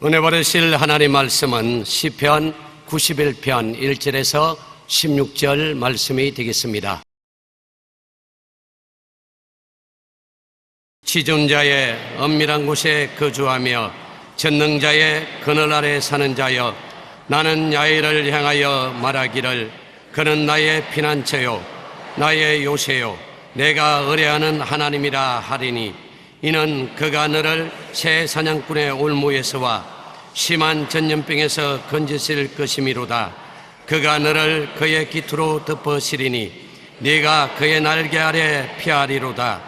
은혜 받으실 하나님 말씀은 시편 91편 1절에서 16절 말씀이 되겠습니다. 지존자의 엄밀한 곳에 거주하며 전능자의 그늘 아래 사는 자여, 나는 야훼를 향하여 말하기를 그는 나의 피난처요 나의 요새요 내가 의뢰하는 하나님이라 하리니, 이는 그가 너를 새 사냥꾼의 올무에서와 심한 전염병에서 건지실 것이미로다. 그가 너를 그의 깃으로 덮으시리니 네가 그의 날개 아래 피하리로다.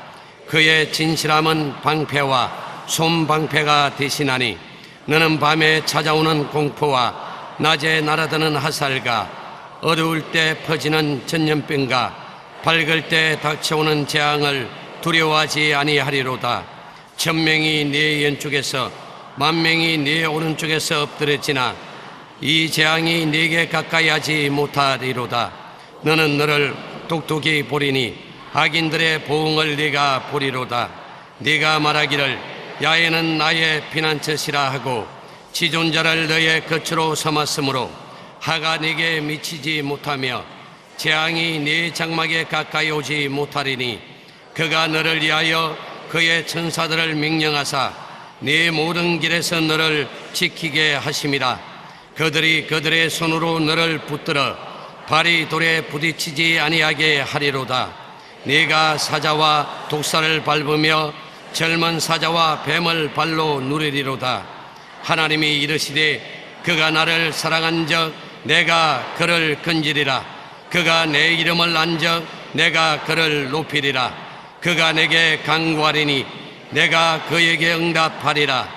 그의 진실함은 방패와 솜방패가 대신하니, 너는 밤에 찾아오는 공포와 낮에 날아드는 화살과 어두울 때 퍼지는 전염병과 밝을 때 닥쳐오는 재앙을 두려워하지 아니하리로다. 천명이 네 왼쪽에서 만명이 네 오른쪽에서 엎드려지나 이 재앙이 네게 가까이 하지 못하리로다. 너는 너를 똑똑히 보리니 악인들의 보응을 네가 보리로다. 네가 말하기를 야훼는 나의 피난처시라 하고 지존자를 너의 거처로 삼았으므로 하가 네게 미치지 못하며 재앙이 네 장막에 가까이 오지 못하리니, 그가 너를 위하여 그의 천사들을 명령하사 네 모든 길에서 너를 지키게 하심이라. 그들이 그들의 손으로 너를 붙들어 발이 돌에 부딪히지 아니하게 하리로다. 네가 사자와 독사를 밟으며 젊은 사자와 뱀을 발로 누리리로다. 하나님이 이르시되 그가 나를 사랑한 적 내가 그를 건지리라. 그가 내 이름을 안 적 내가 그를 높이리라. 그가 내게 간구하리니 내가 그에게 응답하리라.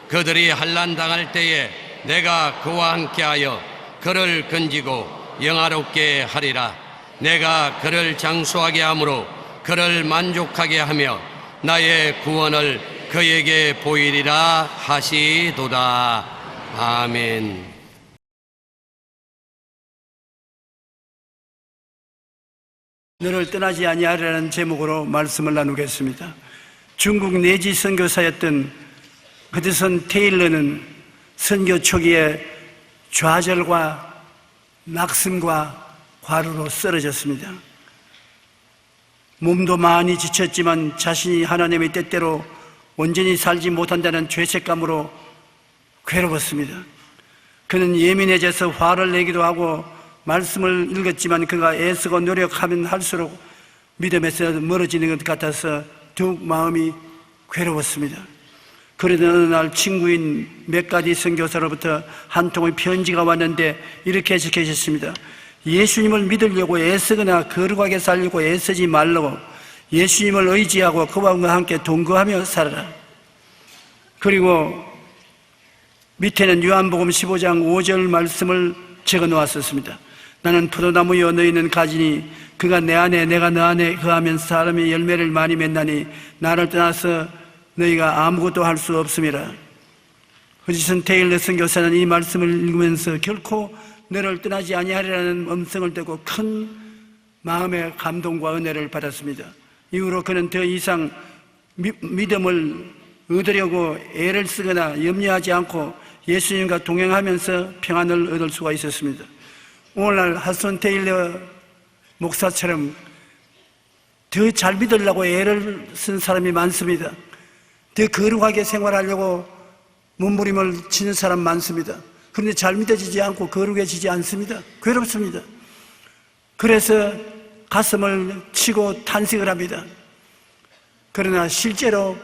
그들이 환난당할 때에 내가 그와 함께하여 그를 건지고 영화롭게 하리라. 내가 그를 장수하게 함으로 그를 만족하게 하며 나의 구원을 그에게 보이리라 하시도다. 아멘. 너를 떠나지 아니하리라는 제목으로 말씀을 나누겠습니다. 중국 내지 선교사였던 허드슨 테일러는 선교 초기에 좌절과 낙심과 과로로 쓰러졌습니다. 몸도 많이 지쳤지만 자신이 하나님의 뜻대로 온전히 살지 못한다는 죄책감으로 괴로웠습니다. 그는 예민해져서 화를 내기도 하고 말씀을 읽었지만 그가 애쓰고 노력하면 할수록 믿음에서 멀어지는 것 같아서 더욱 마음이 괴로웠습니다. 그러던 어느 날 친구인 맥가디 선교사로부터 한 통의 편지가 왔는데 이렇게 적혀있습니다. 예수님을 믿으려고 애쓰거나 거룩하게 살려고 애쓰지 말라고, 예수님을 의지하고 그와 함께 동거하며 살아라. 그리고 밑에는 요한복음 15장 5절 말씀을 적어 놓았었습니다. 나는 포도나무여 너희는 가지니 그가 내 안에 내가 너 안에 거하면 사람이 열매를 많이 맺나니 나를 떠나서 너희가 아무것도 할 수 없음이라. 허드슨 테일러 선교사는 이 말씀을 읽으면서 결코 너를 떠나지 아니하리라는 음성을 듣고 큰 마음의 감동과 은혜를 받았습니다. 이후로 그는 더 이상 믿음을 얻으려고 애를 쓰거나 염려하지 않고 예수님과 동행하면서 평안을 얻을 수가 있었습니다. 오늘날 허드슨 테일러 목사처럼 더 잘 믿으려고 애를 쓴 사람이 많습니다. 더 거룩하게 생활하려고 몸부림을 치는 사람 많습니다. 그런데 잘 믿어지지 않고 거룩해지지 않습니다. 괴롭습니다. 그래서 가슴을 치고 탄식을 합니다. 그러나 실제로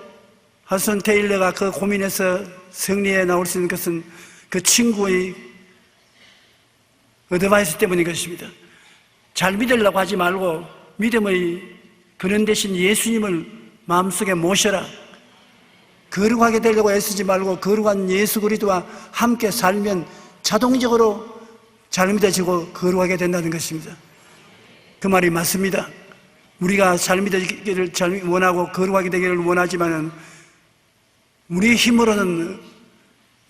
허드슨 테일러가 그 고민에서 승리에 나올 수 있는 것은 그 친구의 어드바이스 때문인 것입니다. 잘 믿으려고 하지 말고 믿음의 근원 대신 예수님을 마음속에 모셔라. 거룩하게 되려고 애쓰지 말고 거룩한 예수 그리스도와 함께 살면 자동적으로 잘 믿어지고 거룩하게 된다는 것입니다. 그 말이 맞습니다. 우리가 잘 믿어지기를 잘 원하고 거룩하게 되기를 원하지만은 우리의 힘으로는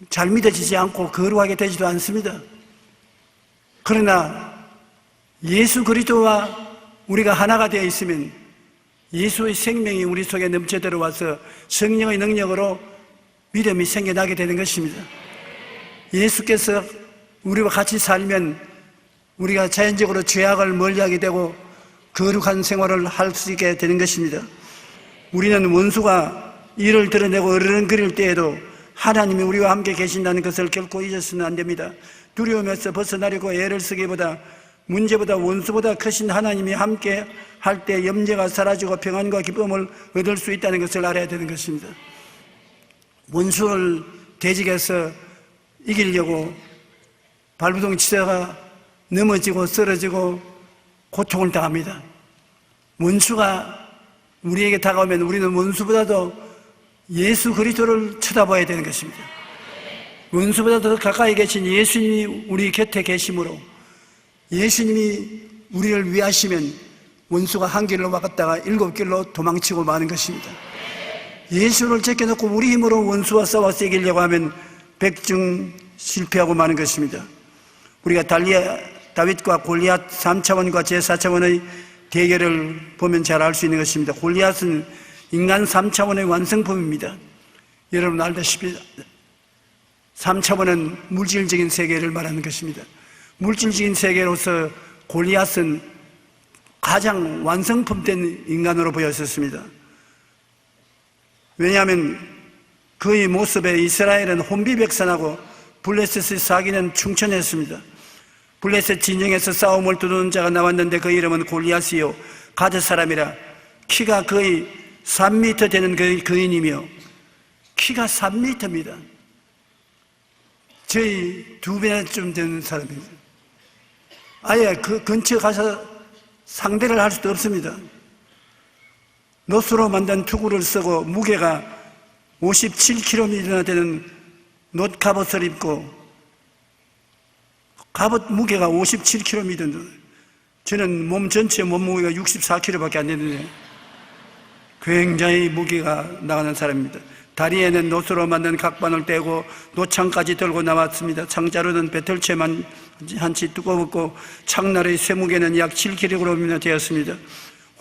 잘 믿어지지 않고 거룩하게 되지도 않습니다. 그러나 예수 그리스도와 우리가 하나가 되어 있으면 예수의 생명이 우리 속에 넘쳐 들어와서 성령의 능력으로 믿음이 생겨나게 되는 것입니다. 예수께서 우리와 같이 살면 우리가 자연적으로 죄악을 멀리하게 되고 거룩한 생활을 할 수 있게 되는 것입니다. 우리는 원수가 이를 드러내고 어른거릴 때에도 하나님이 우리와 함께 계신다는 것을 결코 잊어서는 안 됩니다. 두려움에서 벗어나려고 애를 쓰기보다 문제보다 원수보다 크신 하나님이 함께 할 때 염려가 사라지고 평안과 기쁨을 얻을 수 있다는 것을 알아야 되는 것입니다. 원수를 대적해서 이기려고 발부동 치다가 넘어지고 쓰러지고 고통을 당합니다. 원수가 우리에게 다가오면 우리는 원수보다도 예수 그리스도를 쳐다봐야 되는 것입니다. 원수보다 더 가까이 계신 예수님이 우리 곁에 계심으로 예수님이 우리를 위하시면 원수가 한 길로 막았다가 7길로 도망치고 마는 것입니다. 예수를 제껴놓고 우리 힘으로 원수와 싸워서 이기려고 하면 백중 실패하고 마는 것입니다. 우리가 다윗과 골리앗 3차원과 제4차원의 대결을 보면 잘 알 수 있는 것입니다. 골리앗은 인간 3차원의 완성품입니다. 여러분 알다시피 3차원은 물질적인 세계를 말하는 것입니다. 물질적인 세계로서 골리앗은 가장 완성품된 인간으로 보였었습니다. 왜냐하면 그의 모습에 이스라엘은 혼비백산하고 블레셋의 사기는 충천했습니다. 블레셋 진영에서 싸움을 두는 자가 나왔는데 그 이름은 골리앗이요 가드 사람이라 키가 거의 3m 되는 거인이며 키가 3m입니다. 저희 2배쯤 되는 사람입니다. 아예 그 근처에 가서 상대를 할 수도 없습니다. 노스로 만든 투구를 쓰고 무게가 57kg나 되는 놋 갑옷을 입고 갑옷 무게가 57kg이던데 저는 몸 전체 몸무게가 64kg밖에 안 되는데 굉장히 무게가 나가는 사람입니다. 다리에는 놋으로 만든 각반을 떼고 노창까지 들고 나왔습니다. 창자루는 배틀채만 한치 두꺼웠고 창날의 쇠무게는 약 7kg이나 되었습니다.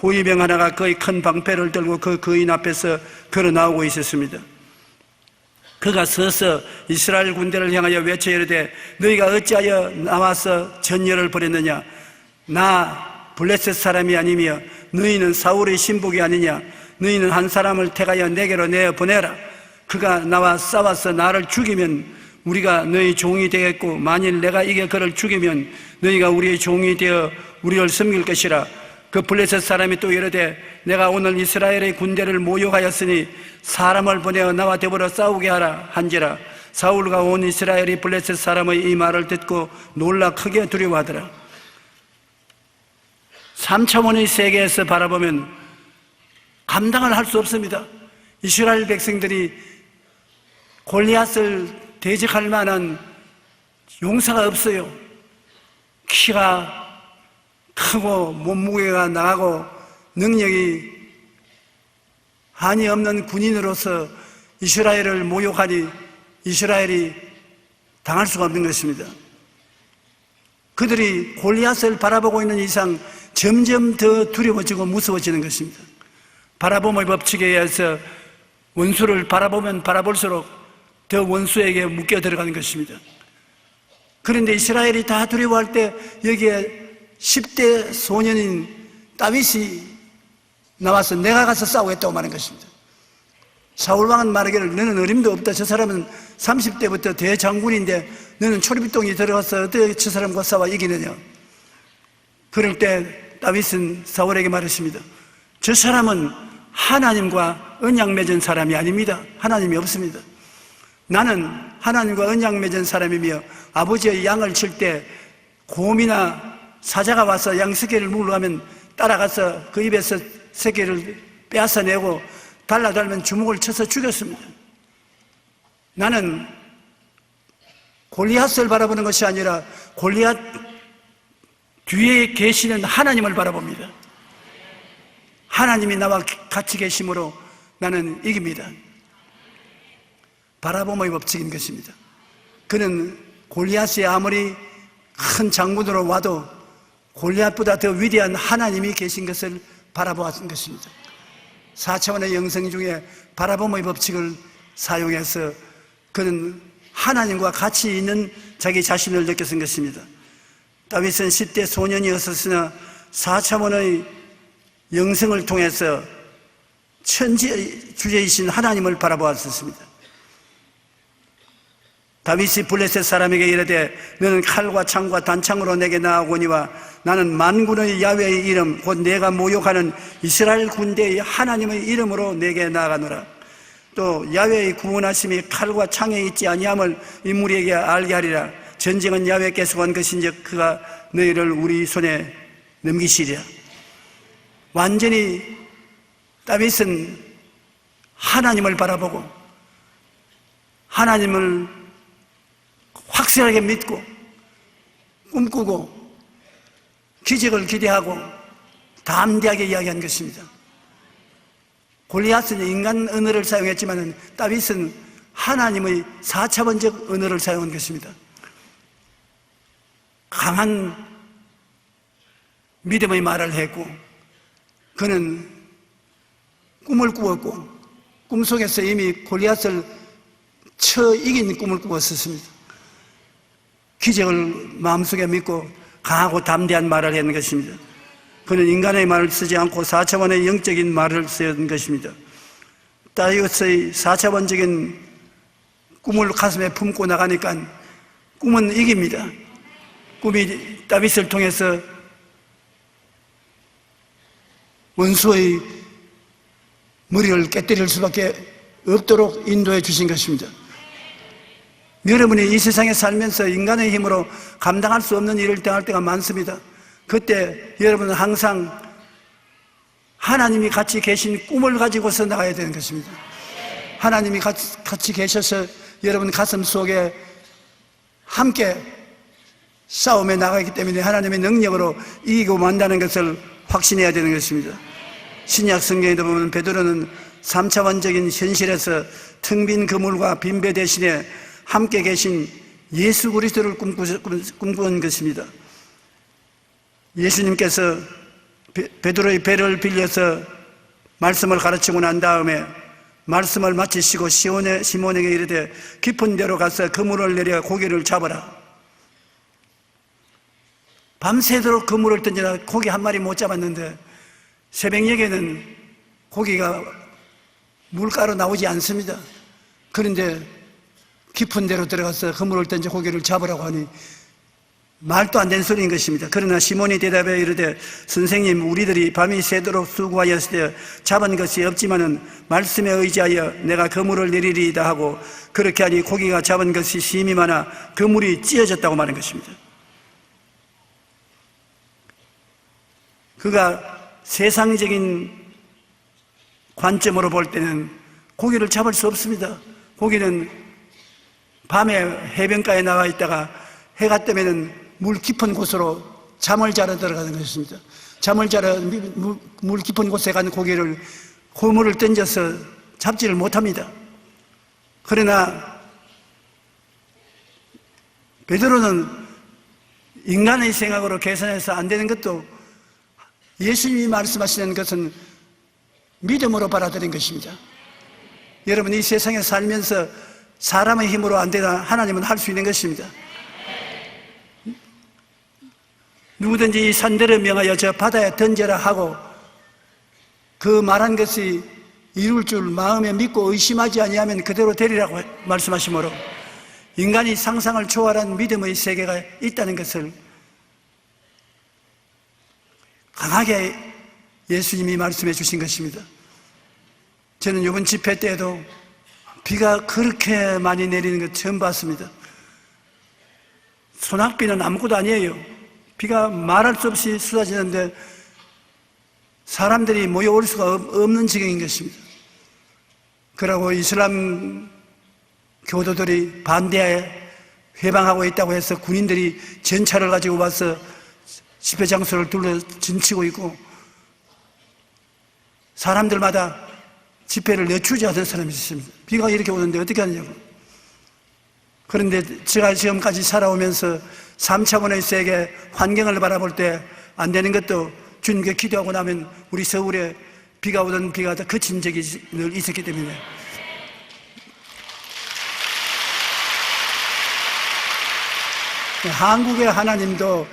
호위병 하나가 거의 큰 방패를 들고 그 거인 앞에서 걸어 나오고 있었습니다. 그가 서서 이스라엘 군대를 향하여 외쳐 이르되 너희가 어찌하여 나와서 전열을 벌였느냐? 나 블레셋 사람이 아니며 너희는 사울의 신복이 아니냐? 너희는 한 사람을 택하여 내게로 내어보내라. 그가 나와 싸워서 나를 죽이면 우리가 너희 종이 되겠고 만일 내가 이겨 그를 죽이면 너희가 우리의 종이 되어 우리를 섬길 것이라. 그 블레셋 사람이 또 이르되 내가 오늘 이스라엘의 군대를 모욕하였으니 사람을 보내어 나와 더불어 싸우게 하라 한지라. 사울과 온 이스라엘이 블레셋 사람의 이 말을 듣고 놀라 크게 두려워하더라. 3차원의 세계에서 바라보면 감당을 할 수 없습니다. 이스라엘 백성들이 골리앗을 대적할 만한 용사가 없어요. 키가 크고 몸무게가 나가고 능력이 한이 없는 군인으로서 이스라엘을 모욕하니 이스라엘이 당할 수가 없는 것입니다. 그들이 골리앗을 바라보고 있는 이상 점점 더 두려워지고 무서워지는 것입니다. 바라봄의 법칙에 의해서 원수를 바라보면 바라볼수록 더 원수에게 묶여 들어가는 것입니다. 그런데 이스라엘이 다 두려워할 때 여기에 10대 소년인 다윗이 나와서 내가 가서 싸우겠다고 말하는 것입니다. 사울왕은 말하기를 너는 어림도 없다. 저 사람은 30대부터 대장군인데 너는 초리비동에 들어가서 어떻게 저 사람과 싸워 이기느냐. 그럴 때 다윗은 사울에게 말했습니다. 저 사람은 하나님과 언약 맺은 사람이 아닙니다. 하나님이 없습니다. 나는 하나님과 언약 맺은 사람이며 아버지의 양을 칠 때 곰이나 사자가 와서 양 새끼를 물러가면 따라가서 그 입에서 새끼를 빼앗아내고 달라달면 주먹을 쳐서 죽였습니다. 나는 골리앗을 바라보는 것이 아니라 골리앗 뒤에 계시는 하나님을 바라봅니다. 하나님이 나와 같이 계심으로 나는 이깁니다. 바라봄의 법칙인 것입니다. 그는 골리앗이 아무리 큰 장군으로 와도 골리앗보다 더 위대한 하나님이 계신 것을 바라보았던 것입니다. 4차원의 영성 중에 바라봄의 법칙을 사용해서 그는 하나님과 같이 있는 자기 자신을 느꼈던 것입니다. 다윗은 10대 소년이었으나 4차원의 영성을 통해서 천지 주제이신 하나님을 바라보았습니다. 다윗이 블레셋 사람에게 이르되 너는 칼과 창과 단창으로 내게 나아오거니와 나는 만군의 야훼의 이름 곧 내가 모욕하는 이스라엘 군대의 하나님의 이름으로 내게 나아가노라. 또 야훼의 구원하심이 칼과 창에 있지 아니함을 인물에게 알게 하리라. 전쟁은 야훼께서 한 것인즉 그가 너희를 우리 손에 넘기시리라. 완전히 다윗은 하나님을 바라보고 하나님을 확실하게 믿고 꿈꾸고 기적을 기대하고 담대하게 이야기한 것입니다. 골리앗은 인간 언어를 사용했지만 다윗은 하나님의 4차원적 언어를 사용한 것입니다. 강한 믿음의 말을 했고 그는 꿈을 꾸었고 꿈속에서 이미 골리앗을 쳐 이긴 꿈을 꾸었습니다. 기적을 마음속에 믿고 강하고 담대한 말을 했는 것입니다. 그는 인간의 말을 쓰지 않고 4차원의 영적인 말을 쓰는 것입니다. 다윗의 4차원적인 꿈을 가슴에 품고 나가니까 꿈은 이깁니다. 꿈이 다윗을 통해서 원수의 머리를 깨뜨릴 수밖에 없도록 인도해 주신 것입니다. 여러분이 이 세상에 살면서 인간의 힘으로 감당할 수 없는 일을 당할 때가 많습니다. 그때 여러분은 항상 하나님이 같이 계신 꿈을 가지고서 나가야 되는 것입니다. 하나님이 같이 계셔서 여러분 가슴 속에 함께 싸움에 나가기 때문에 하나님의 능력으로 이기고 만다는 것을 확신해야 되는 것입니다. 신약 성경에도 보면 베드로는 3차원적인 현실에서 텅 빈 그물과 빈배 대신에 함께 계신 예수 그리스도를 꿈꾸는 것입니다. 예수님께서 베드로의 배를 빌려서 말씀을 가르치고 난 다음에 말씀을 마치시고 시몬에게 이르되 깊은 데로 가서 그물을 내려 고기를 잡아라. 밤새도록 그물을 던지나 고기 한 마리 못 잡았는데 새벽녘에는 고기가 물가로 나오지 않습니다. 그런데 깊은 데로 들어가서 그물을 던져 고기를 잡으라고 하니 말도 안 되는 소리인 것입니다. 그러나 시몬이 대답해 이르되 선생님 우리들이 밤이 새도록 수고하였을 때 잡은 것이 없지만은 말씀에 의지하여 내가 그물을 내리리이다 하고 그렇게 하니 고기가 잡은 것이 심히 많아 그물이 찢어졌다고 말한 것입니다. 그가 세상적인 관점으로 볼 때는 고기를 잡을 수 없습니다. 고기는 밤에 해변가에 나와 있다가 해가 뜨면은 물 깊은 곳으로 잠을 자러 들어가는 것입니다. 잠을 자러 물 깊은 곳에 간 고기를 그물을 던져서 잡지를 못합니다. 그러나 베드로는 인간의 생각으로 계산해서 안 되는 것도 예수님이 말씀하시는 것은 믿음으로 받아들인 것입니다. 여러분 이 세상에 살면서 사람의 힘으로 안 되나 하나님은 할 수 있는 것입니다. 누구든지 이 산들을 명하여 저 바다에 던져라 하고 그 말한 것이 이룰 줄 마음에 믿고 의심하지 아니하면 그대로 되리라고 말씀하시므로 인간이 상상을 초월한 믿음의 세계가 있다는 것을 강하게 예수님이 말씀해 주신 것입니다. 저는 이번 집회 때에도 비가 그렇게 많이 내리는 것 처음 봤습니다. 소낙비는 아무것도 아니에요. 비가 말할 수 없이 쏟아지는데 사람들이 모여올 수가 없는 지경인 것입니다. 그러고 이슬람 교도들이 반대에 회방하고 있다고 해서 군인들이 전차를 가지고 와서 집회 장소를 둘러 진치고 있고 사람들마다 집회를 늦추지 않은 사람이 있습니다. 비가 이렇게 오는데 어떻게 하냐고. 그런데 제가 지금까지 살아오면서 3차원의 세계 환경을 바라볼 때 안 되는 것도 주님께 기도하고 나면 우리 서울에 비가 오던 비가 다 그친 적이 늘 있었기 때문에 한국의 하나님도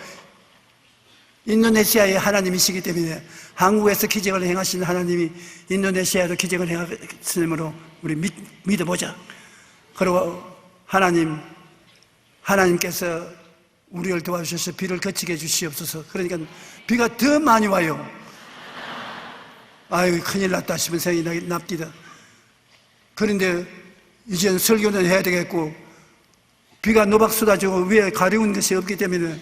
인도네시아의 하나님이시기 때문에 한국에서 기적을 행하신 하나님이 인도네시아에도 기적을 행하시므로 우리 믿어보자. 그리고 하나님께서 우리를 도와주셔서 비를 그치게 해주시옵소서. 그러니까 비가 더 많이 와요. 아유, 큰일 났다 싶은 생각이 납니다. 그런데 이제는 설교는 해야 되겠고, 비가 노박 쏟아지고 위에 가려운 것이 없기 때문에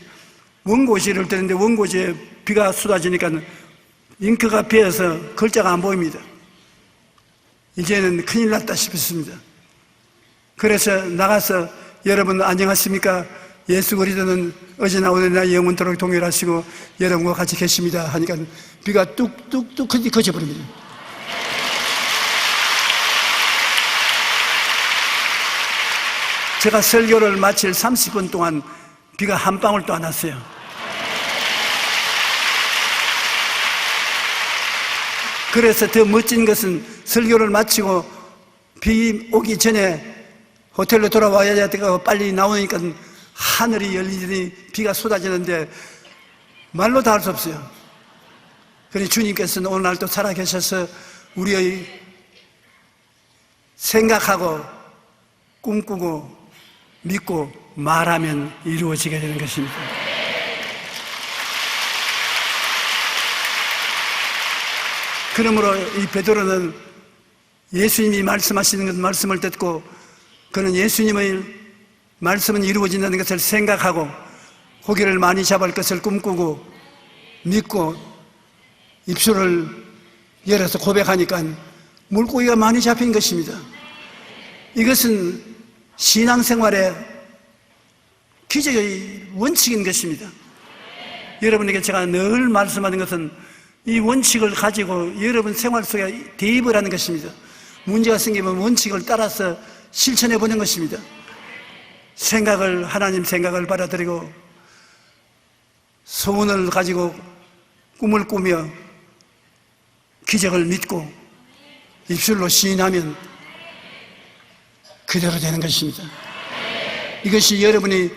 원고지를 뜨는데 원고지에 비가 쏟아지니까 잉크가 베어서 글자가 안 보입니다. 이제는 큰일 났다 싶었습니다. 그래서 나가서 여러분 안녕하십니까? 예수 그리스도는 어제나 오늘나 영원토록 동일하시고 여러분과 같이 계십니다 하니까 비가 뚝뚝뚝 그쳐버립니다. 제가 설교를 마칠 30분 동안 비가 한 방울도 안 왔어요. 그래서 더 멋진 것은 설교를 마치고 비 오기 전에 호텔로 돌아와야 되고 빨리 나오니까 하늘이 열리더니 비가 쏟아지는데 말로 다 할 수 없어요. 그러니 주님께서는 오늘날도 살아계셔서 우리의 생각하고 꿈꾸고 믿고 말하면 이루어지게 되는 것입니다. 그러므로 이 베드로는 예수님이 말씀하시는 말씀을 듣고 그는 예수님의 말씀은 이루어진다는 것을 생각하고 고기를 많이 잡을 것을 꿈꾸고 믿고 입술을 열어서 고백하니까 물고기가 많이 잡힌 것입니다. 이것은 신앙생활의 기적의 원칙인 것입니다. 여러분에게 제가 늘 말씀하는 것은 이 원칙을 가지고 여러분 생활 속에 대입을 하는 것입니다. 문제가 생기면 원칙을 따라서 실천해 보는 것입니다. 하나님 생각을 받아들이고 소원을 가지고 꿈을 꾸며 기적을 믿고 입술로 시인하면 그대로 되는 것입니다. 이것이 여러분이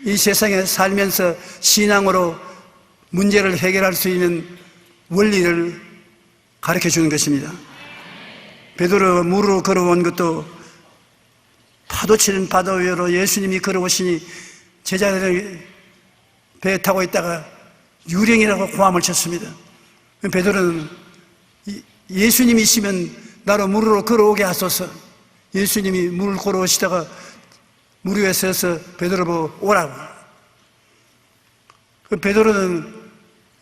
이 세상에 살면서 신앙으로 문제를 해결할 수 있는 원리를 가르쳐 주는 것입니다. 베드로가 물으로 걸어온 것도 파도 치는 바다 위로 예수님이 걸어오시니 제자들이 배에 타고 있다가 유령이라고 고함을 쳤습니다. 베드로는 예수님이시면 나로 물으로 걸어오게 하소서. 예수님이 물을 걸어오시다가 물 위에 서서 베드로 보고 오라고. 베드로는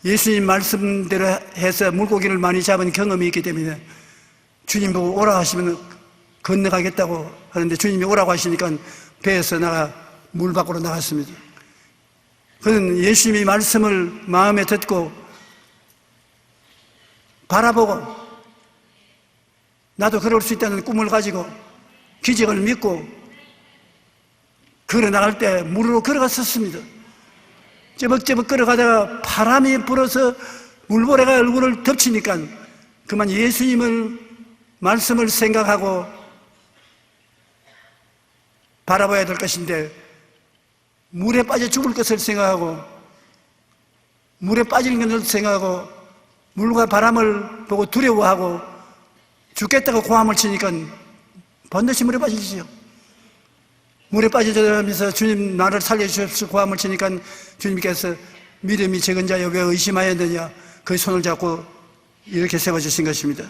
예수님 말씀대로 해서 물고기를 많이 잡은 경험이 있기 때문에 주님 보고 오라 하시면 건너가겠다고 하는데 주님이 오라고 하시니까 배에서 물 밖으로 나갔습니다. 그는 예수님이 말씀을 마음에 듣고 바라보고 나도 그럴 수 있다는 꿈을 가지고 기적을 믿고 걸어나갈 때 물으로 걸어갔었습니다. 쩌벅쩌벅 걸어가다가 바람이 불어서 물보라가 얼굴을 덮치니까 그만 예수님을 말씀을 생각하고 바라봐야 될 것인데 물에 빠져 죽을 것을 생각하고 물에 빠지는 것을 생각하고 물과 바람을 보고 두려워하고 죽겠다고 고함을 치니까 번듯이 물에 빠지시죠. 물에 빠져들면서 주님 나를 살려주십시오 고함을 치니까 주님께서 믿음이 적은 자여 왜 의심하였느냐 그 손을 잡고 이렇게 세워주신 것입니다.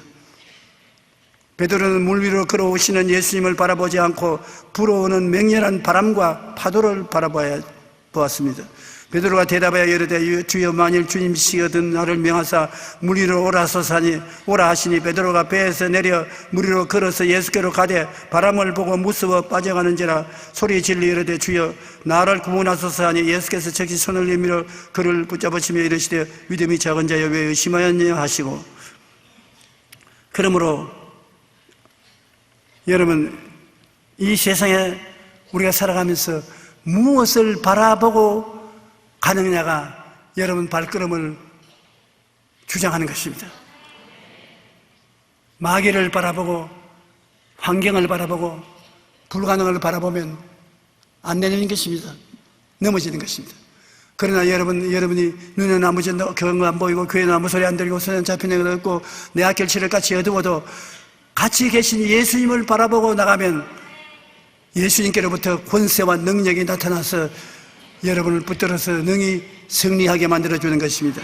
베드로는 물 위로 걸어오시는 예수님을 바라보지 않고 불어오는 맹렬한 바람과 파도를 바라보았습니다. 베드로가 대답하여 이르되 주여 만일 주님이시거든 나를 명하사 물 위로 오라 하시니 베드로가 배에서 내려 물 위로 걸어서 예수께로 가되 바람을 보고 무서워 빠져가는지라 소리 질러 이르되 주여 나를 구원하소서 하니 예수께서 즉시 손을 내밀어 그를 붙잡으시며 이르시되 믿음이 작은 자여 왜 의심하였냐 하시고. 그러므로 여러분 이 세상에 우리가 살아가면서 무엇을 바라보고 가느냐가 여러분 발걸음을 주장하는 것입니다. 마귀를 바라보고 환경을 바라보고 불가능을 바라보면 안 되는 것입니다. 넘어지는 것입니다. 그러나 여러분이 눈에는 아무 그런 거 안 보이고 귀에는 아무 소리 안 들리고 손에는 잡히는 거 없고 내 앞길치를 같이 어두워도 같이 계신 예수님을 바라보고 나가면 예수님께로부터 권세와 능력이 나타나서 여러분을 붙들어서 능히 승리하게 만들어주는 것입니다.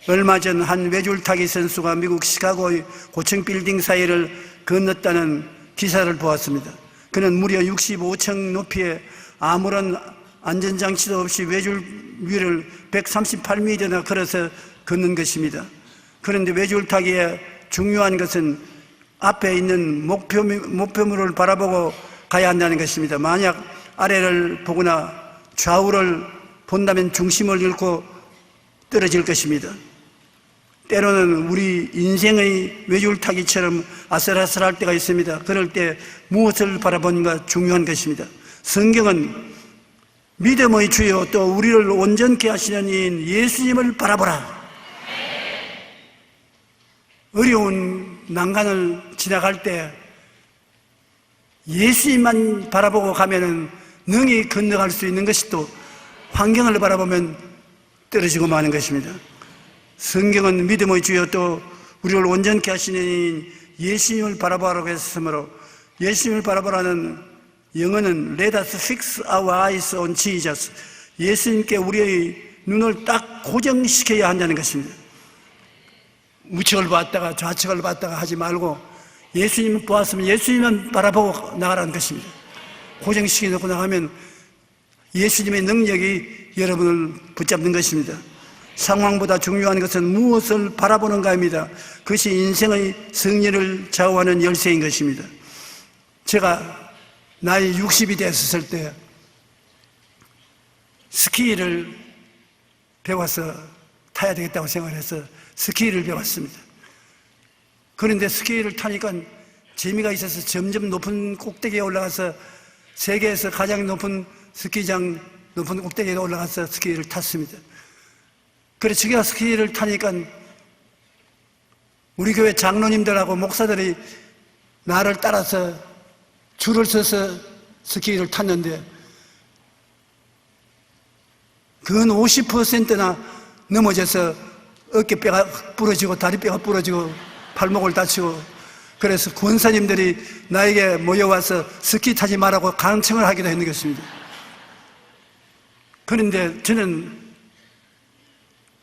얼마 전 한 외줄타기 선수가 미국 시카고의 고층 빌딩 사이를 건넜다는 기사를 보았습니다. 그는 무려 65층 높이에 아무런 안전장치도 없이 외줄 위를 138m나 걸어서 걷는 것입니다. 그런데 외줄타기의 중요한 것은 앞에 있는 목표물을 바라보고 가야 한다는 것입니다. 만약 아래를 보거나 좌우를 본다면 중심을 잃고 떨어질 것입니다. 때로는 우리 인생의 외줄타기처럼 아슬아슬할 때가 있습니다. 그럴 때 무엇을 바라보는가 중요한 것입니다. 성경은 믿음의 주여 또 우리를 온전케 하시는 이인 예수님을 바라보라. 어려운 난간을 지나갈 때 예수님만 바라보고 가면은 능히 건너갈 수 있는 것이 또 환경을 바라보면 떨어지고 마는 것입니다. 성경은 믿음의 주여 또 우리를 온전케 하시는 이인 예수님을 바라보라고 했으므로 예수님을 바라보라는 영어는 Let us fix our eyes on Jesus. 예수님께 우리의 눈을 딱 고정시켜야 한다는 것입니다. 우측을 봤다가 좌측을 봤다가 하지 말고 예수님을 보았으면 예수님만 바라보고 나가라는 것입니다. 고정시켜 놓고 나가면 예수님의 능력이 여러분을 붙잡는 것입니다. 상황보다 중요한 것은 무엇을 바라보는가입니다. 그것이 인생의 승리를 좌우하는 열쇠인 것입니다. 제가 나이 60이 됐을 때 스키를 배워서 타야 되겠다고 생각해서 스키를 배웠습니다. 그런데 스키를 타니까 재미가 있어서 점점 높은 꼭대기에 올라가서 세계에서 가장 높은 스키장 높은 꼭대기에 올라가서 스키를 탔습니다. 그래서 제가 스키를 타니까 우리 교회 장로님들하고 목사들이 나를 따라서 줄을 서서 스키를 탔는데 근 50%나 넘어져서 어깨뼈가 부러지고 다리뼈가 부러지고 발목을 다치고 그래서 권사님들이 나에게 모여와서 스키 타지 말라고 강청을 하기도 했는 것입니다. 그런데 저는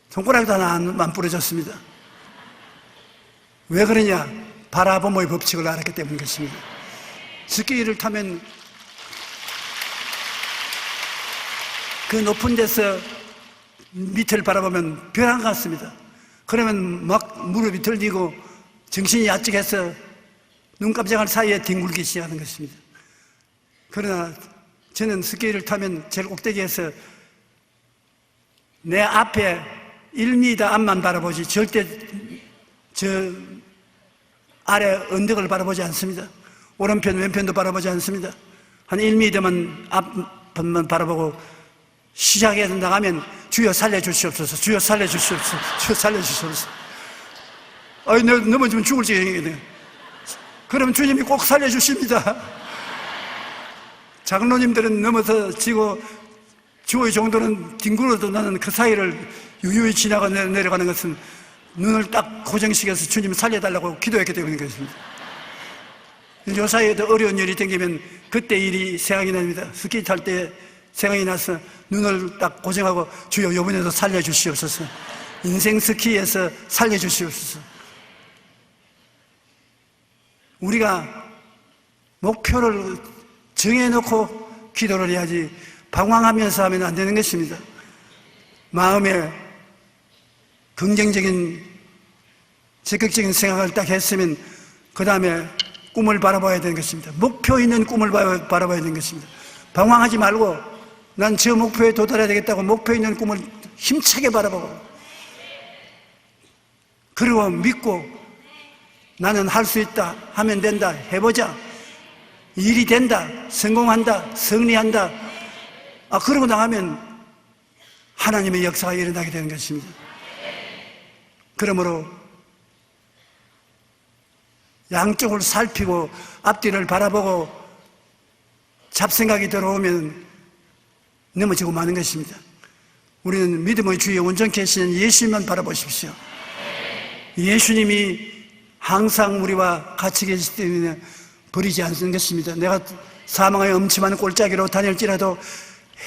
손가락도 하나 안 부러졌습니다. 왜 그러냐? 바라봄의 법칙을 알았기 때문인 것입니다. 스키를 타면 그 높은 데서 밑을 바라보면 벼랑 같습니다. 그러면 막 무릎이 들리고 정신이 야측해서 눈깜짝할 사이에 뒹굴기 시작하는 것입니다. 그러나 저는 스키를 타면 제일 꼭대기에서 내 앞에 1m 앞만 바라보지 절대 저 아래 언덕을 바라보지 않습니다. 오른편 왼편도 바라보지 않습니다. 한 1m만 앞만 바라보고 시작해서 나가면 주여 살려주시옵소서, 주여 살려주시옵소서, 주여 살려주시옵소서. 내가 넘어지면 죽을 지경이네. 그러면 주님이 꼭 살려주십니다. 장로님들은 넘어서 지고 주의 정도는 뒹굴어도 나는 그 사이를 유유히 지나가 내려가는 것은 눈을 딱 고정시켜서 주님 살려달라고 기도했기 때문인 것입니다. 요 사이에도 어려운 일이 생기면 그때 일이 생각이 납니다. 스키 탈 때 생각이 나서 눈을 딱 고정하고 주여 이번에도 살려주시옵소서, 인생 스키에서 살려주시옵소서. 우리가 목표를 정해놓고 기도를 해야지 방황하면서 하면 안 되는 것입니다. 마음에 긍정적인 적극적인 생각을 딱 했으면 그 다음에 꿈을 바라봐야 되는 것입니다. 목표 있는 꿈을 바라봐야 되는 것입니다. 방황하지 말고 난 저 목표에 도달해야 되겠다고 목표 있는 꿈을 힘차게 바라보고 그리고 믿고 나는 할 수 있다, 하면 된다, 해보자, 일이 된다, 성공한다, 승리한다. 그러고 나가면 하나님의 역사가 일어나게 되는 것입니다. 그러므로 양쪽을 살피고 앞뒤를 바라보고 잡생각이 들어오면 넘어지고 마는 것입니다. 우리는 믿음의 주에 온전케 하시는 예수님만 바라보십시오. 예수님이 항상 우리와 같이 계시기 때문에 버리지 않는 것입니다. 내가 사망의 엄침한 골짜기로 다닐지라도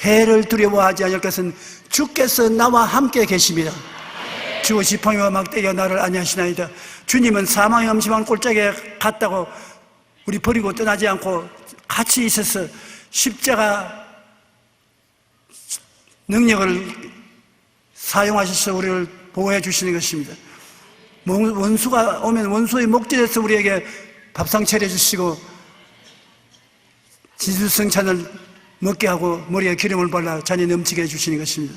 해를 두려워하지 않을 것은 주께서 나와 함께 계십니다. 주 지팡이와 막대기가 나를 안위하시나이다. 주님은 사망의 엄침한 골짜기에 갔다고 우리 버리고 떠나지 않고 같이 있어서 십자가 능력을 사용하셔서 우리를 보호해 주시는 것입니다. 원수가 오면 원수의 목전에서 우리에게 밥상 차려주시고 진수성찬을 먹게 하고 머리에 기름을 발라 잔이 넘치게 해주시는 것입니다.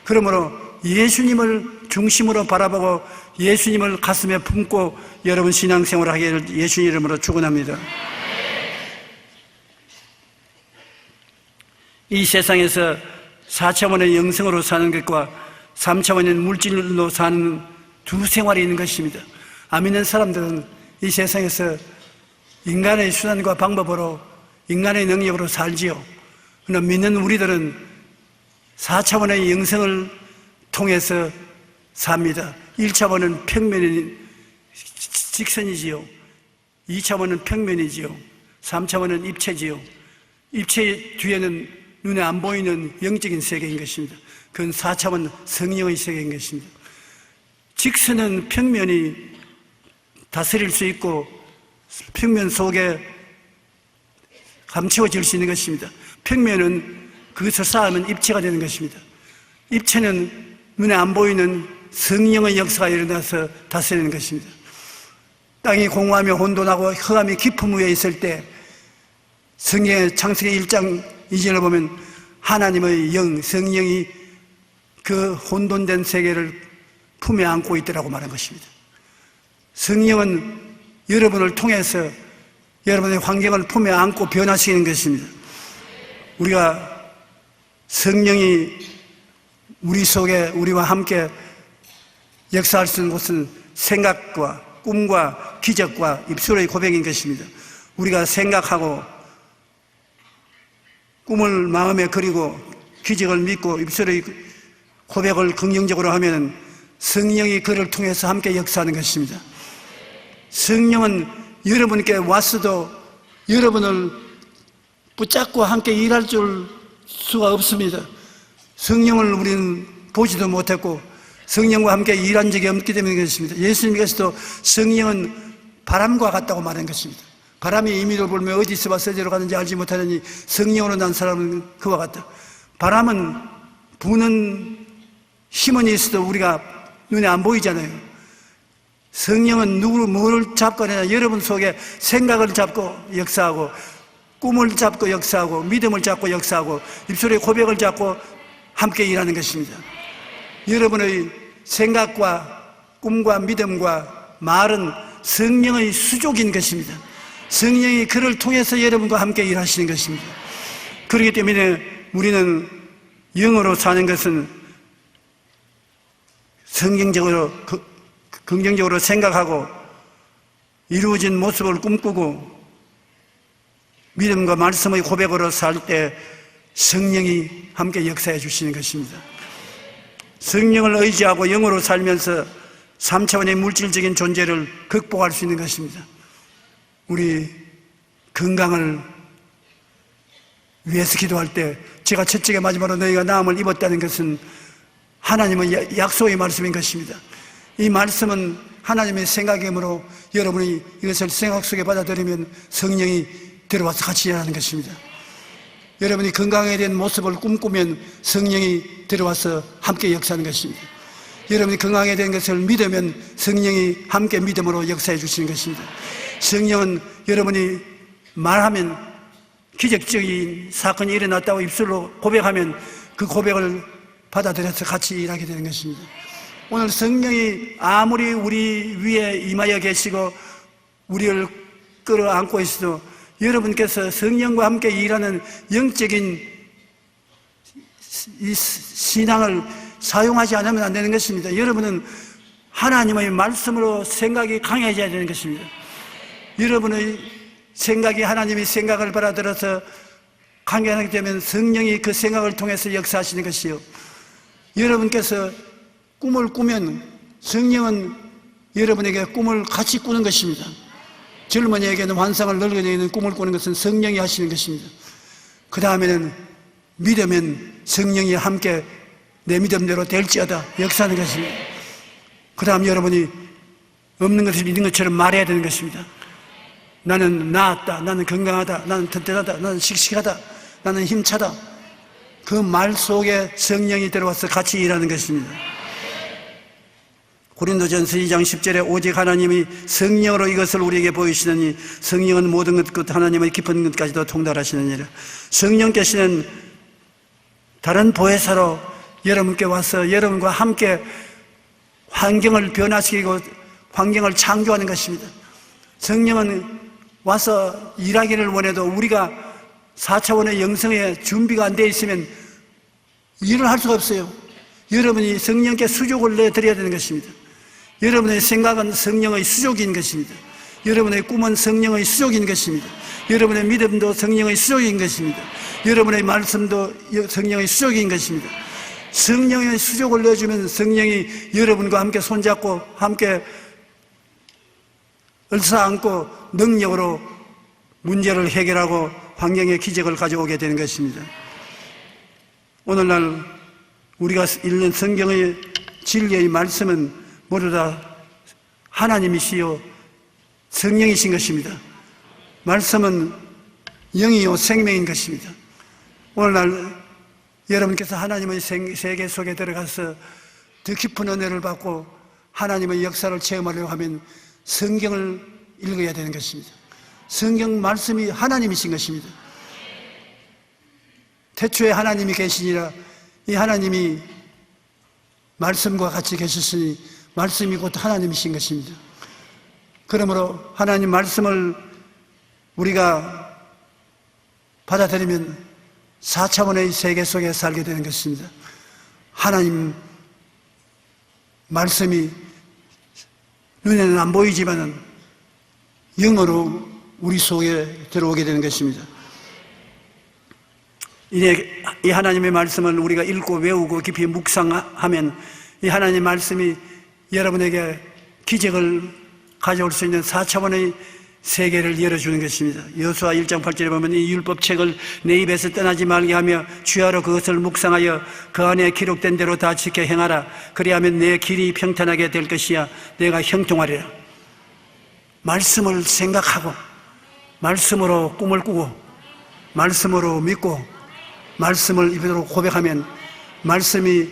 그러므로 예수님을 중심으로 바라보고 예수님을 가슴에 품고 여러분 신앙생활을 하기를 예수 이름으로 축원합니다. 이 세상에서 4차원의 영성으로 사는 것과 3차원의 물질로 사는 두 생활이 있는 것입니다. 안 믿는 사람들은 이 세상에서 인간의 수단과 방법으로 인간의 능력으로 살지요. 그러나 믿는 우리들은 4차원의 영성을 통해서 삽니다. 1차원은 평면인 직선이지요. 2차원은 평면이지요. 3차원은 입체지요. 입체 뒤에는 눈에 안 보이는 영적인 세계인 것입니다. 그건 4차원 성령의 세계인 것입니다. 직선은 평면이 다스릴 수 있고 평면 속에 감추어질 수 있는 것입니다. 평면은 그것을 쌓으면 입체가 되는 것입니다. 입체는 눈에 안 보이는 성령의 역사가 일어나서 다스리는 것입니다. 땅이 공허하며 혼돈하고 흑암이 깊음 위에 있을 때 성경의 창세기 1장 2절을 보면 하나님의 영, 성령이 그 혼돈된 세계를 품에 안고 있더라고 말한 것입니다. 성령은 여러분을 통해서 여러분의 환경을 품에 안고 변화시키는 것입니다. 우리가 성령이 우리 속에 우리와 함께 역사할 수 있는 곳은 생각과 꿈과 기적과 입술의 고백인 것입니다. 우리가 생각하고 꿈을 마음에 그리고 기적을 믿고 입술의 고백을 긍정적으로 하면 성령이 그를 통해서 함께 역사하는 것입니다. 성령은 여러분께 왔어도 여러분을 붙잡고 함께 일할 수가 없습니다. 성령을 우리는 보지도 못했고 성령과 함께 일한 적이 없기 때문에 그렇습니다. 예수님께서도 성령은 바람과 같다고 말한 것입니다. 바람이 임의로 불며 어디서 와서 어디로 가는지 알지 못하더니 성령으로 난 사람은 그와 같다. 바람은 부는 힘은 있어도 우리가 눈에 안 보이잖아요. 성령은 뭘 잡거나 여러분 속에 생각을 잡고 역사하고 꿈을 잡고 역사하고 믿음을 잡고 역사하고 입술의 고백을 잡고 함께 일하는 것입니다. 여러분의 생각과 꿈과 믿음과 말은 성령의 수족인 것입니다. 성령이 그를 통해서 여러분과 함께 일하시는 것입니다. 그렇기 때문에 우리는 영으로 사는 것은 성경적으로 긍정적으로 생각하고 이루어진 모습을 꿈꾸고 믿음과 말씀의 고백으로 살 때 성령이 함께 역사해 주시는 것입니다. 성령을 의지하고 영으로 살면서 3차원의 물질적인 존재를 극복할 수 있는 것입니다. 우리 건강을 위해서 기도할 때 제가 첫째가 마지막으로 너희가 나음을 입었다는 것은 하나님의 약속의 말씀인 것입니다. 이 말씀은 하나님의 생각이므로 여러분이 이것을 생각 속에 받아들이면 성령이 들어와서 같이 일하는 것입니다. 여러분이 건강에 대한 모습을 꿈꾸면 성령이 들어와서 함께 역사하는 것입니다. 여러분이 건강에 대한 것을 믿으면 성령이 함께 믿음으로 역사해 주시는 것입니다. 성령은 여러분이 말하면 기적적인 사건이 일어났다고 입술로 고백하면 그 고백을 받아들여서 같이 일하게 되는 것입니다. 오늘 성령이 아무리 우리 위에 임하여 계시고 우리를 끌어안고 있어도 여러분께서 성령과 함께 일하는 영적인 이 신앙을 사용하지 않으면 안 되는 것입니다. 여러분은 하나님의 말씀으로 생각이 강해져야 되는 것입니다. 여러분의 생각이 하나님의 생각을 받아들여서 강경하게 되면 성령이 그 생각을 통해서 역사하시는 것이요, 여러분께서 꿈을 꾸면 성령은 여러분에게 꿈을 같이 꾸는 것입니다. 젊은이에게는 환상을, 늙은이에게는 꿈을 꾸는 것은 성령이 하시는 것입니다. 그 다음에는 믿으면 성령이 함께 내 믿음대로 될지어다 역사하는 것입니다. 그 다음 여러분이 없는 것을 있는 것처럼 말해야 되는 것입니다. 나는 나았다, 나는 건강하다, 나는 튼튼하다, 나는 씩씩하다, 나는 힘차다. 그 말 속에 성령이 들어와서 같이 일하는 것입니다. 고린도전서 2장 10절에 오직 하나님이 성령으로 이것을 우리에게 보이시느니 성령은 모든 것 하나님의 깊은 것까지도 통달하시느니라. 성령께서는 다른 보혜사로 여러분께 와서 여러분과 함께 환경을 변화시키고 환경을 창조하는 것입니다. 성령은 와서 일하기를 원해도 우리가 4차원의 영성에 준비가 안 되어 있으면 일을 할 수가 없어요. 여러분이 성령께 수족을 내드려야 되는 것입니다. 여러분의 생각은 성령의 수족인 것입니다. 여러분의 꿈은 성령의 수족인 것입니다. 여러분의 믿음도 성령의 수족인 것입니다. 여러분의 말씀도 성령의 수족인 것입니다. 성령의 수족을 내주면 성령이 여러분과 함께 손잡고 함께 얼싸안고 능력으로 문제를 해결하고 환경의 기적을 가져오게 되는 것입니다. 오늘날 우리가 읽는 성경의 진리의 말씀은 모두 다 하나님이시요 성령이신 것입니다. 말씀은 영이요 생명인 것입니다. 오늘날 여러분께서 하나님의 세계 속에 들어가서 더 깊은 은혜를 받고 하나님의 역사를 체험하려고 하면 성경을 읽어야 되는 것입니다. 성경 말씀이 하나님이신 것입니다. 태초에 하나님이 계시니라. 이 하나님이 말씀과 같이 계셨으니 말씀이 곧 하나님이신 것입니다. 그러므로 하나님 말씀을 우리가 받아들이면 4차원의 세계 속에 살게 되는 것입니다. 하나님 말씀이 눈에는 안 보이지만은 영으로 우리 속에 들어오게 되는 것입니다. 이제 이 하나님의 말씀을 우리가 읽고 외우고 깊이 묵상하면 이 하나님의 말씀이 여러분에게 기적을 가져올 수 있는 4차원의 세계를 열어주는 것입니다. 여호수아 1장 8절에 보면 이 율법책을 내 입에서 떠나지 말게 하며 주야로 그것을 묵상하여 그 안에 기록된 대로 다 지켜 행하라. 그리하면 내 길이 평탄하게 될 것이야. 내가 형통하리라. 말씀을 생각하고 말씀으로 꿈을 꾸고 말씀으로 믿고 말씀을 입으로 고백하면 말씀이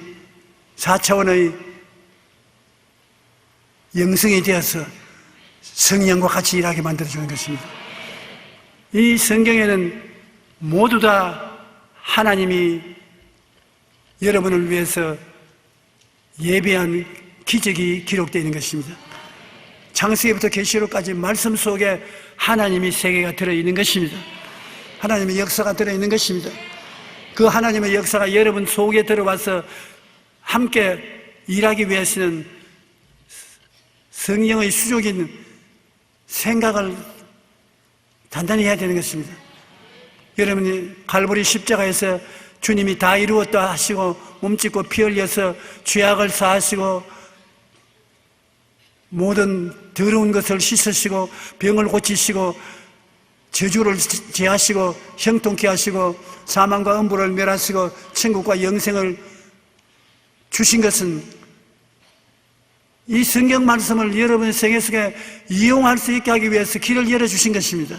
4차원의 영성이 되어서 성령과 같이 일하게 만들어주는 것입니다. 이 성경에는 모두 다 하나님이 여러분을 위해서 예비한 기적이 기록되어 있는 것입니다. 창세기부터 계시록까지 말씀 속에 하나님의 세계가 들어있는 것입니다. 하나님의 역사가 들어있는 것입니다. 그 하나님의 역사가 여러분 속에 들어와서 함께 일하기 위해서는 성령의 수족인 생각을 단단히 해야 되는 것입니다. 여러분이 갈보리 십자가에서 주님이 다 이루었다 하시고 몸짓고 피 흘려서 죄악을 사하시고 모든 더러운 것을 씻으시고 병을 고치시고 저주를 제하시고 형통케 하시고 사망과 음부를 멸하시고 천국과 영생을 주신 것은 이 성경 말씀을 여러분의 생애 속에 이용할 수 있게 하기 위해서 길을 열어주신 것입니다.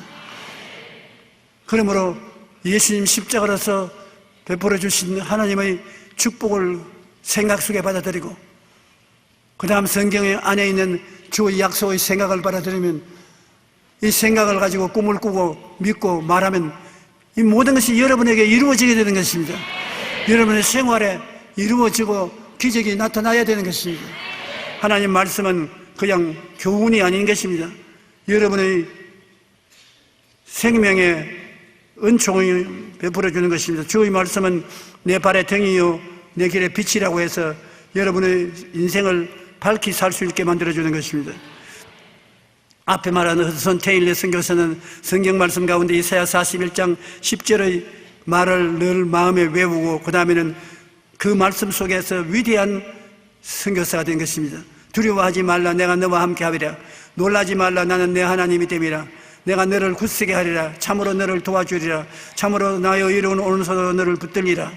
그러므로 예수님 십자가로서 베풀어 주신 하나님의 축복을 생각 속에 받아들이고 그 다음 성경 안에 있는 주의 약속의 생각을 받아들이면 이 생각을 가지고 꿈을 꾸고 믿고 말하면 이 모든 것이 여러분에게 이루어지게 되는 것입니다. 여러분의 생활에 이루어지고 기적이 나타나야 되는 것입니다. 하나님 말씀은 그냥 교훈이 아닌 것입니다. 여러분의 생명의 은총을 베풀어 주는 것입니다. 주의 말씀은 내 발의 등이요 내 길의 빛이라고 해서 여러분의 인생을 밝히 살 수 있게 만들어 주는 것입니다. 앞에 말하는 허드슨 테일러 선교사는 성경 말씀 가운데 이사야 41장 10절의 말을 늘 마음에 외우고 그 다음에는 그 말씀 속에서 위대한 선교사가 된 것입니다. 두려워하지 말라, 내가 너와 함께 하리라. 놀라지 말라, 나는 내 하나님이 됨이라. 내가 너를 굳세게 하리라. 참으로 너를 도와주리라. 참으로 나의 의로운 오른손으로 너를 붙들리라.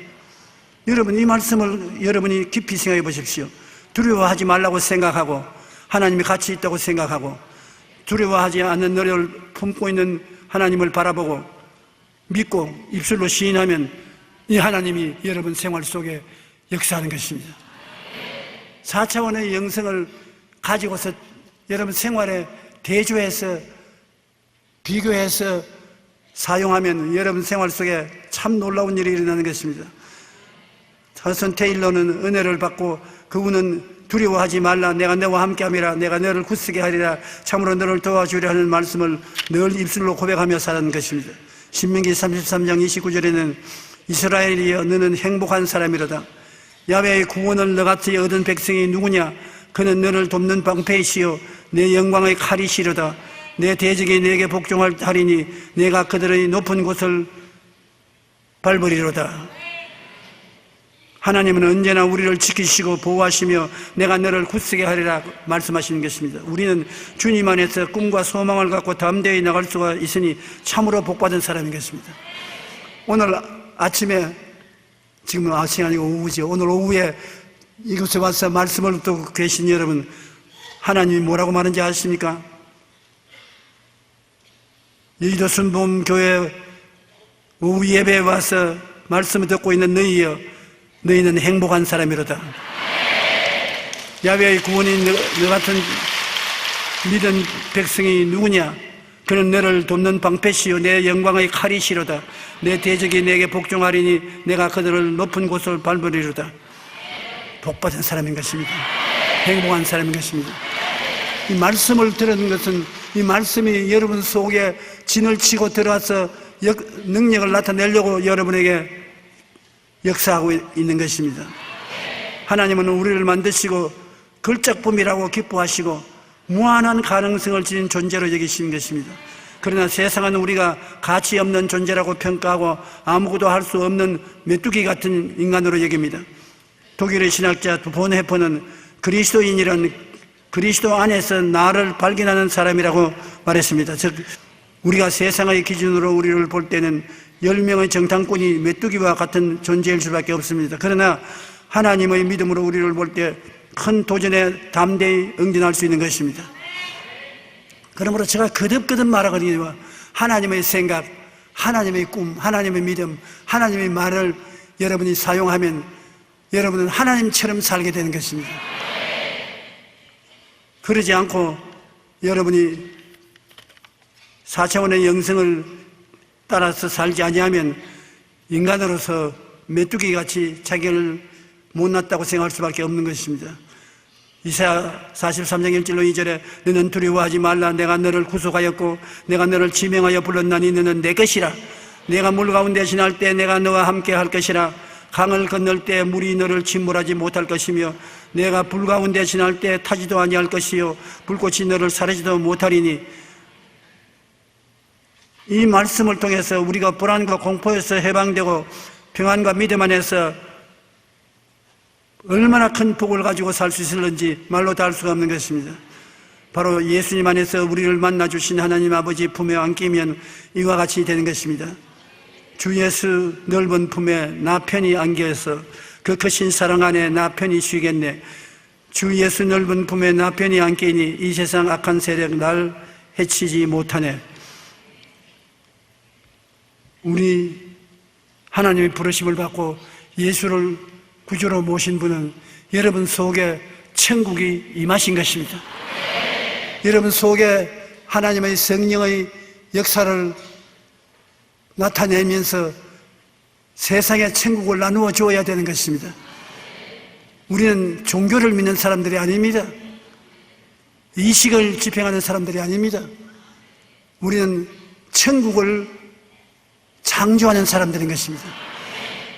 여러분, 이 말씀을 여러분이 깊이 생각해 보십시오. 두려워하지 말라고 생각하고 하나님이 같이 있다고 생각하고 두려워하지 않는 너를 품고 있는 하나님을 바라보고 믿고 입술로 시인하면 이 하나님이 여러분 생활 속에 역사하는 것입니다. 4차원의 영성을 가지고서 여러분 생활에 대조해서 비교해서 사용하면 여러분 생활 속에 참 놀라운 일이 일어나는 것입니다. 허슨 테일러는 은혜를 받고 그분은 두려워하지 말라, 내가 너와 함께함이라. 내가 너를 굳세게 하리라. 참으로 너를 도와주리라 하는 말씀을 늘 입술로 고백하며 살았는 것입니다. 신명기 33장 29절에는 이스라엘이여 너는 행복한 사람이로다. 야훼의 구원을 너같이 얻은 백성이 누구냐? 그는 너를 돕는 방패이시요 내 영광의 칼이시로다. 내 대적이 내게 복종하리니 내가 그들의 높은 곳을 밟으리로다. 하나님은 언제나 우리를 지키시고 보호하시며 내가 너를 굳세게 하리라 말씀하시는 것입니다. 우리는 주님 안에서 꿈과 소망을 갖고 담대히 나갈 수가 있으니 참으로 복받은 사람인 것입니다. 오늘 아침에, 지금 아침이 아니고 오후죠. 오늘 오후에 이곳에 와서 말씀을 듣고 계신 여러분, 하나님이 뭐라고 말하는지 아십니까? 여의도 순복음교회 오후 예배에 와서 말씀을 듣고 있는 너희여, 너희는 행복한 사람이로다. 야훼의 구원이 너 같은 믿은 백성이 누구냐? 그는 너를 돕는 방패시요 내 영광의 칼이시로다. 내 대적이 내게 복종하리니 내가 그들을 높은 곳을 밟으리로다. 복받은 사람인 것입니다. 행복한 사람인 것입니다. 이 말씀을 들은 것은 이 말씀이 여러분 속에 진을 치고 들어와서 능력을 나타내려고 여러분에게 역사하고 있는 것입니다. 하나님은 우리를 만드시고 걸작품이라고 기뻐하시고 무한한 가능성을 지닌 존재로 여기시는 것입니다. 그러나 세상은 우리가 가치 없는 존재라고 평가하고 아무것도 할 수 없는 메뚜기 같은 인간으로 여깁니다. 독일의 신학자 본헤퍼는 그리스도인이란 그리스도 안에서 나를 발견하는 사람이라고 말했습니다. 즉 우리가 세상의 기준으로 우리를 볼 때는 10명의 정탐꾼이 메뚜기와 같은 존재일 수밖에 없습니다. 그러나 하나님의 믿음으로 우리를 볼 때 큰 도전에 담대히 응진할 수 있는 것입니다. 그러므로 제가 거듭거듭 말하거든요. 하나님의 생각, 하나님의 꿈, 하나님의 믿음, 하나님의 말을 여러분이 사용하면 여러분은 하나님처럼 살게 되는 것입니다. 그러지 않고 여러분이 4차원의 영성을 따라서 살지 아니하면 인간으로서 메뚜기같이 자기를 못났다고 생각할 수밖에 없는 것입니다. 이사야 43장 1절로 2절에 너는 두려워하지 말라. 내가 너를 구속하였고 내가 너를 지명하여 불렀나니 너는 내 것이라. 내가 물 가운데 지날 때 내가 너와 함께 할 것이라. 강을 건널 때 물이 너를 침몰하지 못할 것이며 내가 불 가운데 지날 때 타지도 아니할 것이요 불꽃이 너를 사르지도 못하리니. 이 말씀을 통해서 우리가 불안과 공포에서 해방되고 평안과 믿음 안에서 얼마나 큰 복을 가지고 살 수 있을는지 말로 다 할 수가 없는 것입니다. 바로 예수님 안에서 우리를 만나주신 하나님 아버지 품에 안기면 이와 같이 되는 것입니다. 주 예수 넓은 품에 나 편히 안겨서 그 크신 사랑 안에 나 편히 쉬겠네. 주 예수 넓은 품에 나 편히 안기니 이 세상 악한 세력 날 해치지 못하네. 우리 하나님의 부르심을 받고 예수를 구주로 모신 분은 여러분 속에 천국이 임하신 것입니다. 여러분 속에 하나님의 성령의 역사를 나타내면서 세상에 천국을 나누어 주어야 되는 것입니다. 우리는 종교를 믿는 사람들이 아닙니다. 이식을 집행하는 사람들이 아닙니다. 우리는 천국을 창조하는 사람들인 것입니다.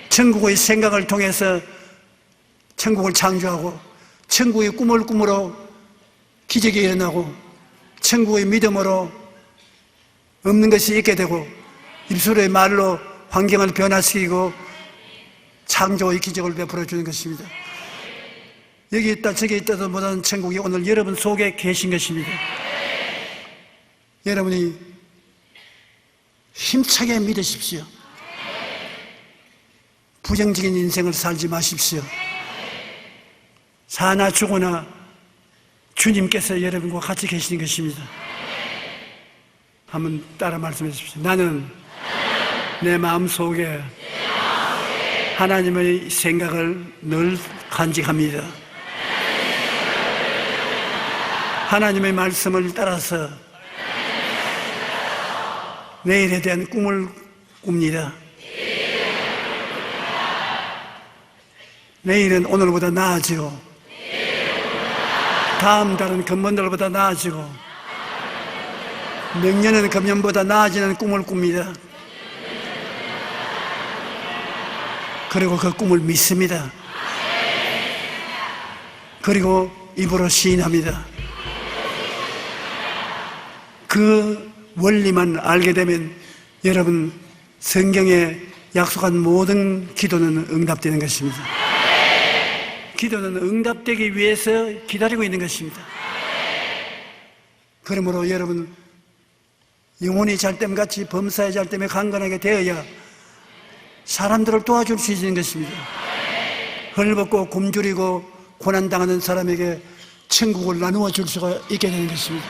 천국의 생각을 통해서 천국을 창조하고 천국의 꿈을 꿈으로 기적이 일어나고 천국의 믿음으로 없는 것이 있게 되고 입술의 말로 환경을 변화시키고 창조의 기적을 베풀어 주는 것입니다. 여기 있다 저기 있다도 못하는 천국이 오늘 여러분 속에 계신 것입니다. 여러분이 힘차게 믿으십시오. 부정적인 인생을 살지 마십시오. 사나 죽으나 주님께서 여러분과 같이 계시는 것입니다. 한번 따라 말씀해 주십시오. 나는 내 마음속에 하나님의 생각을 늘 간직합니다. 하나님의 말씀을 따라서 내일에 대한 꿈을 꿉니다. 내일은 오늘보다 나아지고 다음 달은 금년보다 나아지고 내년은 금년보다 나아지는 꿈을 꿉니다. 그리고 그 꿈을 믿습니다. 그리고 입으로 시인합니다. 그 원리만 알게 되면 여러분 성경에 약속한 모든 기도는 응답되는 것입니다. 기도는 응답되기 위해서 기다리고 있는 것입니다. 그러므로 여러분 영혼이 잘됨같이 범사에 잘됨에 강건하게 되어야 사람들을 도와줄 수 있는 것입니다. 헐벗고 굶주리고 고난당하는 사람에게 천국을 나누어 줄 수가 있게 되는 것입니다.